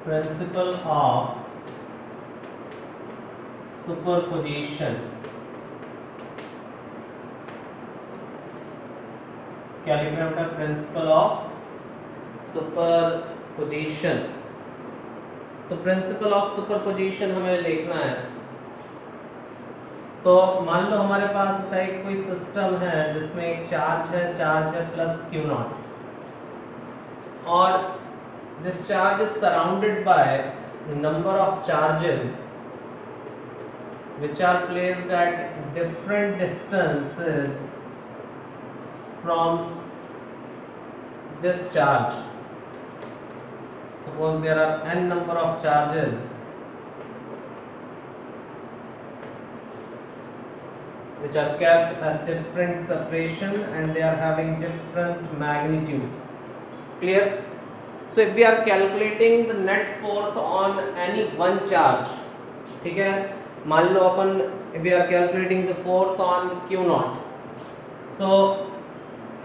Principle of superposition. क्या लिख रहे हैं बेटा? Principle of superposition. तो प्रिंसिपल ऑफ सुपरपोजिशन हमें लिखना है। तो मान लो हमारे पास एक कोई सिस्टम है जिसमें एक चार्ज है प्लस क्यू नॉट, और this charge is surrounded by number of charges which are placed at different distances from this charge. Suppose there are n number of charges which are kept at different separation and they are having different magnitude. Clear? So if we are calculating the net force on any one charge, ठीक है, मान लो अपन we are calculating the force on Q naught, so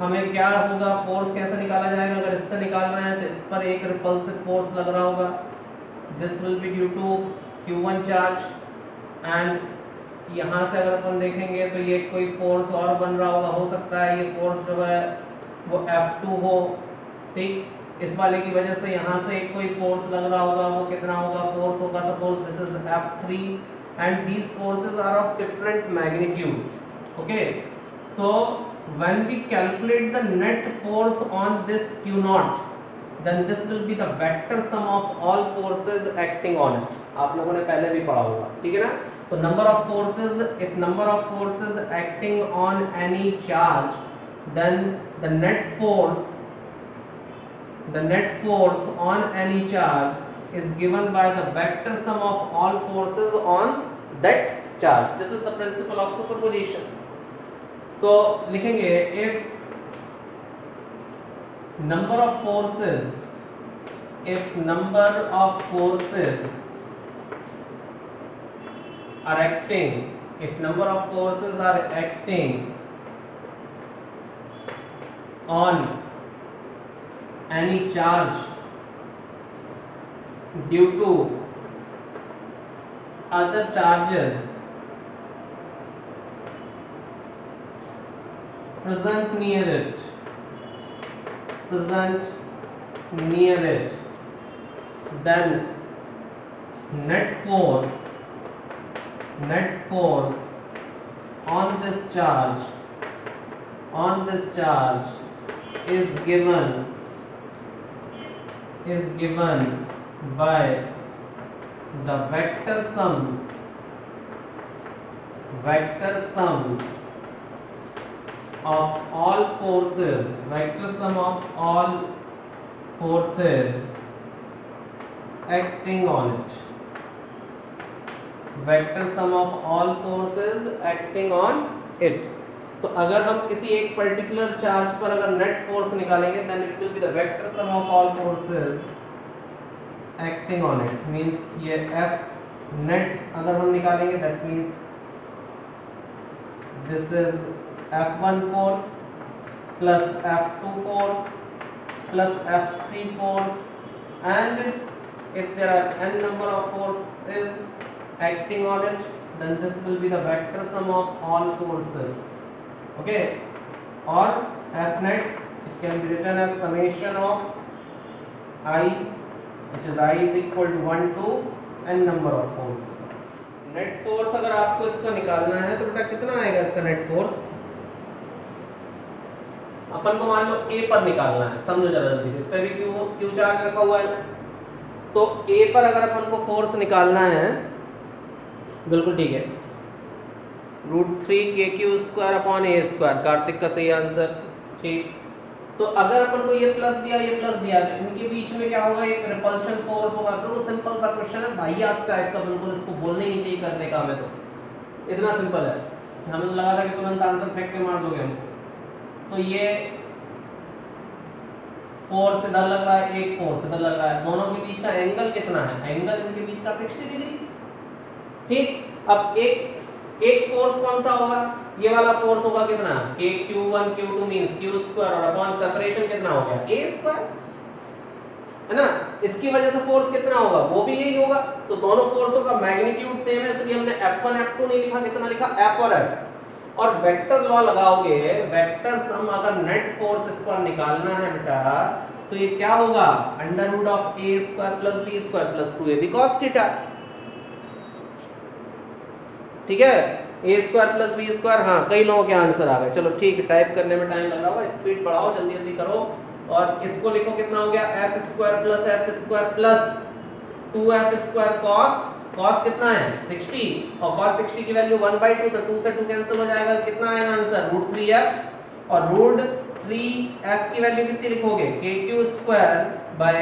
हमें क्या होगा, force कैसे निकाला जाएगा? अगर इससे निकाल रहे हैं तो इस पर एक रिपल्सिव फोर्स लग रहा होगा, this will be due to Q1 charge, and यहाँ से अगर अपन देखेंगे तो ये कोई फोर्स और बन रहा होगा, हो सकता है ये फोर्स जो है वो F2 हो, ठीक। इस वाले की वजह से यहाँ से एक कोई फोर्स लग रहा होगा, वो कितना होगा? फोर्स होगा suppose this is F3 and these forces are of different magnitude. Okay, so when we calculate the net force on this Q naught, then this will be the vector sum of all forces acting on it. आप लोगों ने पहले भी पढ़ा होगा, ठीक है ना? तो number of forces, if number of forces acting on any charge, then the net force on any charge is given by the vector sum of all forces on that charge. This is the principle of superposition. तो लिखेंगे if number of forces are acting on any charge due to other charges present near it, then net force on this charge is given by the vector sum of all forces acting on it. तो अगर हम किसी एक particular charge पर अगर net force निकालेंगे then it will be the vector sum of all forces acting on it, means ये F net अगर हम निकालेंगे that means this is F1 force plus F2 force plus F3 force, and if there are n number of forces acting on it, then this will be the vector sum of all forces. Okay, or F net it can be written as summation of I, which is I is equal to 1 to n number of forces. Net force अगर आपको इसका निकालना है तो बेटा कितना आएगा इसका नेट फोर्स? अपन को मान लो A पर निकालना है, समझो जरा जल्दी, इस पे भी क्यू चार्ज रखा हुआ है, तो A पर अगर अपन को फोर्स निकालना है, बिल्कुल ठीक है, √3kq² अपॉन a², कार्तिक का सही आंसर, ठीक। तो अगर अपन को ये प्लस दिया तो इनके बीच में क्या होगा? एक रिपल्शन फोर्स होगा। बिल्कुल सिंपल सा क्वेश्चन है भाई, आप टाइप का, बिल्कुल इसको बोलने ही नहीं चाहिए करने का हमें, तो इतना सिंपल है, हमें तो लगा था कि तुरंत आंसर फेंक के मार दोगे हमको। तो ये फोर्स इधर लग रहा है, एक फोर्स इधर लग रहा है, दोनों के बीच का एंगल कितना है? एंगल इनके बीच का 60 डिग्री, ठीक। अब एक फोर्स कौन सा होगा? ये वाला फोर्स होगा कितना? Q1 Q2 मींस Q² और अपॉन सेपरेशन कितना हो गया? A²। है ना, इसकी वजह से फोर्स कितना होगा, वो भी यही होगा। तो दोनों फोर्सों का मैग्नीट्यूड सेम है, इसलिए हमने F1 F2 नहीं लिखा, कितना लिखा, F और F। और वेक्टर लॉ लगाओगे, वेक्टर सम अगर नेट फोर्स इस पर निकालना है बेटा, तो ये क्या होगा, under root of a square plus b square plus 2ab cos theta. ठीक है, a square plus b square, हाँ कई लोगों के आंसर आ गए, चलो ठीक है, टाइप करने में टाइम लगा हुआ, स्पीड बढ़ाओ, जल्दी जल्दी करो। और इसको लिखो, कितना हो गया, f square plus 2f square cos कितना है 60, और cos 60 की वैल्यू 1/2, तो 2 से 2 कैंसिल हो जाएगा, कितना आएगा आंसर, √3f। और √3f की वैल्यू कितनी लिखोगे, kq square by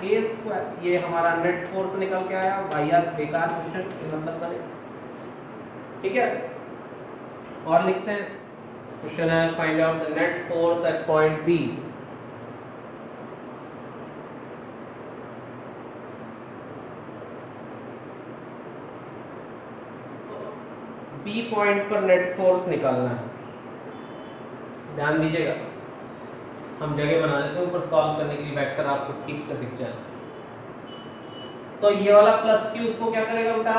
a square. ये हमारा नेट फोर्स निकल के आया। वाहियात बेकार क्वेश्चन मतलब बने। ठीक है, और लिखते हैं, क्वेश्चन है find out the net force at point B. B point पर नेट फोर्स निकालना है, ध्यान दीजिएगा, हम जगह बना देते हैं ऊपर सॉल्व करने के लिए, वेक्टर आपको ठीक से दिख जाए। तो ये वाला प्लस क्यू उसको क्या करेगा बेटा,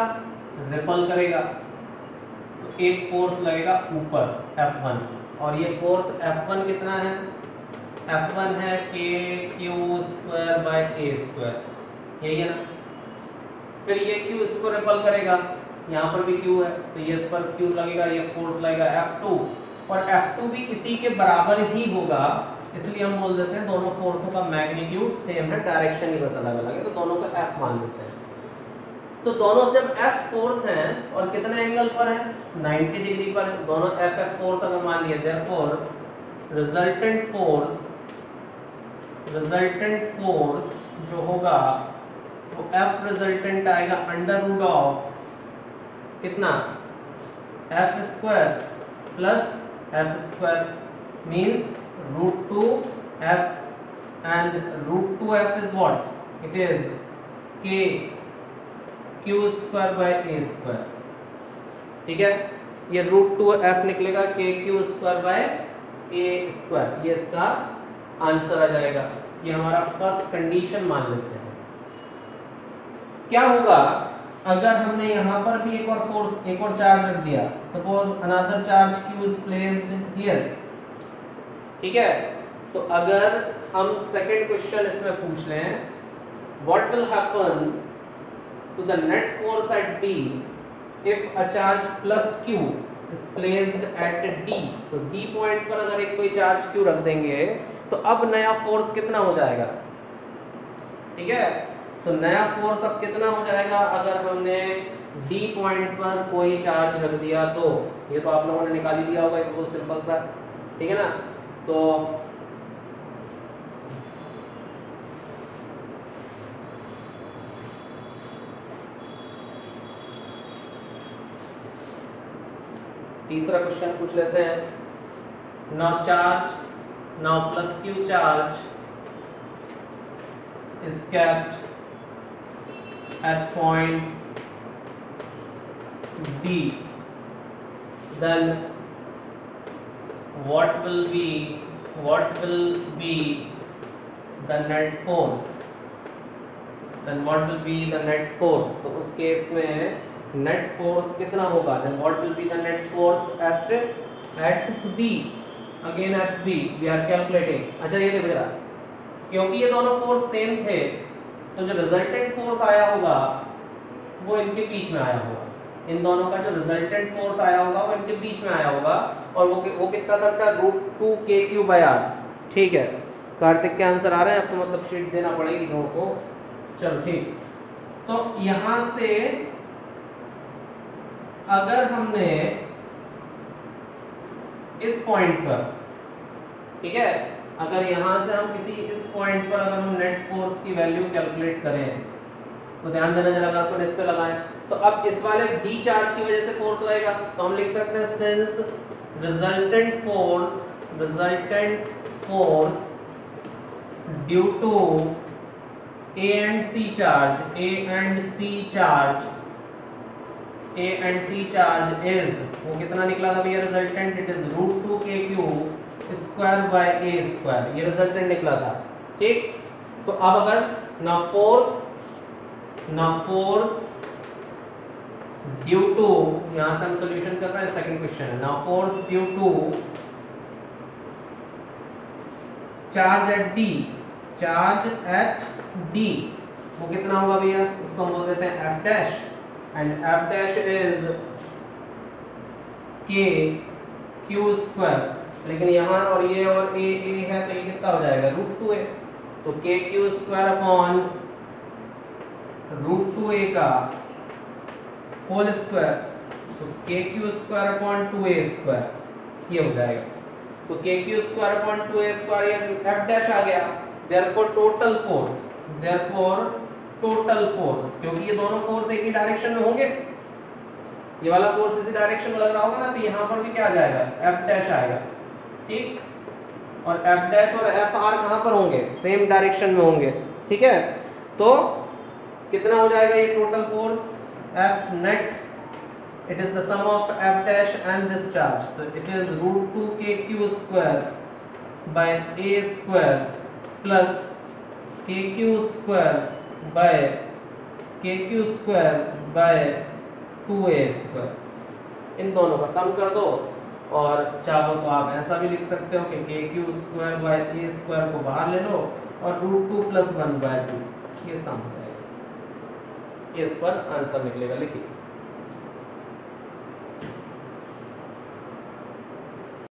रिपल करेगा, तो एक फोर्स लगेगा ऊपर F1, और ये फोर्स F1 कितना है, F1 है kq square by a square, यही है ना। फिर ये q इसको रिपल करेगा, यहाँ पर भी q है, तो ये इस पर q लगेगा, ये फोर्स लगेगा F2, और F2 भी इसी के बराबर ही होगा, इसलिए हम बोल देते हैं दोनों फोर्सों का मैग्नीट्यूड सेम है, डायरेक्शन ही बस अलग अलग है, तो दोनों का F मान लेते हैं। तो दोनों जब F फोर्स हैं और कितने एंगल पर है, 90 डिग्री पर, दोनों F फोर्स अगर मान लिए, देयरफॉर रिजल्टेंट फोर्स जो होगा वो F रिजल्टेंट आएगा अंडर रूट ऑफ कितना, F square plus F square means √2f, and √2f is what, it is k q square by a square. ठीक है, ये √2f निकलेगा k q square by a square, ये इसका answer आ जाएगा। ये हमारा फर्स्ट कंडीशन मान लेते हैं। क्या होगा अगर हमने यहाँ पर भी एक और फोर्स, एक और चार्ज रख दिया, suppose another charge q is placed here. ठीक है, तो अगर हम सेकंड क्वेश्चन इसमें पूछ लें, what will happen to the net force at B if a charge plus q is placed at D। तो D पॉइंट पर अगर एक कोई चार्ज q रख देंगे, तो अब नया फोर्स कितना हो जाएगा। ठीक है, तो नया फोर्स अब कितना हो जाएगा अगर हमने D पॉइंट पर कोई चार्ज रख दिया, तो ये तो आप लोगों ने निकाल ही दिया होगा, ये बहुत सिंपल सा, ठीक है ना। तो तीसरा क्वेश्चन पूछ लेते हैं। Now plus q charge is kept at point D, then what will be the net force, तो उस केस में नेट फोर्स कितना होगा, then what will be the net force at B, again at B we are calculating। अच्छा ये देखो जरा, क्योंकि ये दोनों फोर्स सेम थे, तो जो रिजल्टेंट फोर्स आया होगा वो इनके बीच में आया होगा, इन दोनों का जो रिजल्टेंट फोर्स आया होगा वो इनके बीच में आया होगा, और वो कितना था, √2kq/r। ठीक है, कार्तिक के आंसर आ रहे हैं, आपको मतलब शीट देना पड़ेगी लोगों को। चलो ठीक, तो यहां से अगर हमने इस पॉइंट पर, ठीक है, अगर यहां से हम किसी इस पॉइंट पर अगर हम नेट फोर्स की वैल्यू कैलकुलेट करें, तो ध्यान देना जरा, अगर अपन इस पे लगाएं, तो अब इस वाले D चार्ज की वजह से फोर्स लगेगा, तो हम लिख सकते हैं since resultant force due to A and C charge is, वो कितना निकला था भैया resultant, it is √2kq square by a square, ये रिजल्टेंट निकला था। ठीक, तो अब अगर ना फोर्स ड्यू टू, यहां से हम सॉल्यूशन कर रहे हैं सेकंड क्वेश्चन है, ना force due to charge at D, वो कितना होगा भैया, उसको हम बोल देते हैं F dash, and F dash is K Q square, लेकिन यहाँ और ये और ए है तो ये कितना हो जाएगा √2a, तो के क्यू स्क्वायर अपॉन √2a का होल स्क्वायर, तो के Q square upon 2a square ये हो जाएगा, तो के Q square upon 2a square ये एफ डैश आ गया, देयरफॉर टोटल फोर्स, क्योंकि ये दोनों फोर्स एक ही डायरेक्शन में होंगे, ये वाला फोर्स इसी डायरेक्शन में लग रहा होगा ना, तो यहाँ पर भी क्या आ जाएगा एफ डैश आएगा, ठीक, और एफ डैश और एफ आर कहाँ पर होंगे, सेम डायरेक्शन में होंगे, ठीक है, तो कितना हो जाएगा ये total force F net, it is the sum of f dash and this charge, so it is √2 kq square by a square plus kq square by 2a square, इन दोनों का सम कर दो, और चाहो तो आप ऐसा भी लिख सकते हो कि kq square by a square को बाहर ले लो और √2 + 1/2 ये सम हो जाएगा, ये इस पर आंसर निकलेगा, लिखिए।